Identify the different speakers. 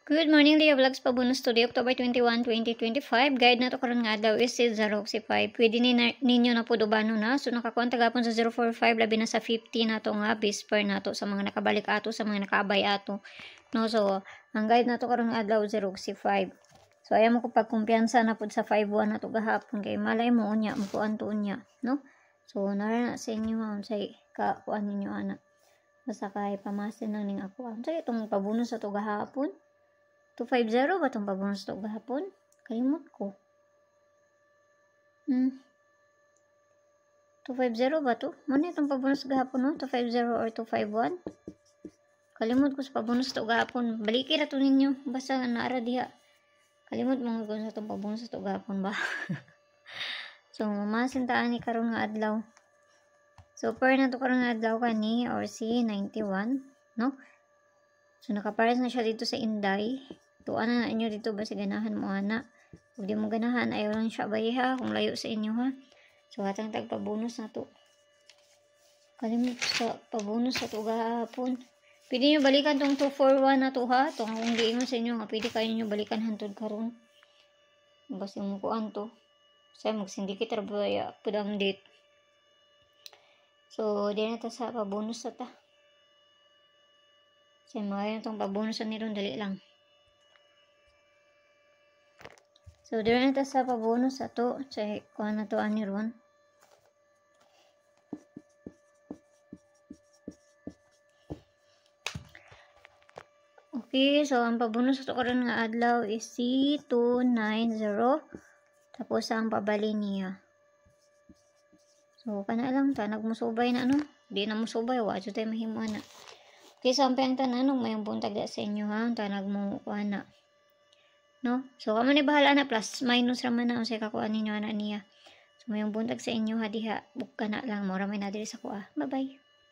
Speaker 1: Good morning, Lea Vlogs Pabunus Studio, October 21, 2025. Guide na to karon nga adlaw is Zaroxy 5. Pwede ninyo na po dubano na. So nakakuha tagapon sa 045 labi na sa 50 na to nga bisper na to sa mga nakabalik ato, sa mga nakaabay ato. No, so ang guide na to karon nga adlaw Zaroxy 5. So ayaw mo ko pagkumpiyansa na pud sa 51 na to gahapon kay malay mo unya mo kuan to unya, no? So nara na sa inyo ha unsay kuan ninyo ana. Basta kay pamasin lang ning ako. Unsay itong pabunus sa to gahapon? 250 ba itong pabunus to gahapon? Kalimot ko. 250 ba to? Muna itong pabunus gahapon, no? 250 or 251? Kalimot ko sa pabunus to gahapon. Baliki na to ninyo. Basta naara diha. Kalimot mga kung sa itong pabunus to gahapon ba? So, mamasintaan ni karon nga adlaw. So, per na to karon nga adlaw kani or si 91, no? So, nakapares na siya dito sa Inday. Tuan na inyo dito ba sa ganahan mo ana. Kung di mo ganahan, ayaw lang siya bayi ha. Kung layo sa inyo ha. So, hatang tagpabonus na to. Kalimut sa pabonus sa to gahapon. Pwede nyo balikan tong 241 na to ha. Itong kung giingon sa inyo nga, pwede kayo nyo balikan hantod karon. Basta yung mukuan to. Kasi magsindikit rabaya pudang date. So, di na ta sa pabonus na ta. Kasi mga itong pabonusan nito, dali lang. So, dito na sa pabonus ato. Say, kuha na to ani ron. Okay, so ang pabonus ato karon nga adlaw is C290. Tapos ang pabali niya. So, kana lang ta nagmusubay na ano. Di na musubay, wa jud tay mahimo na. Okay, sampai ang tanan may buntag sa inyo ha. Tanag mo kuha na. No? So, kamo ni bahala na plus minus raman na unsay kakuha ninyo ana niya. So, may buntag sa inyo ha diha. Bukka na lang mo ra may na diri sa kuha. Bye-bye.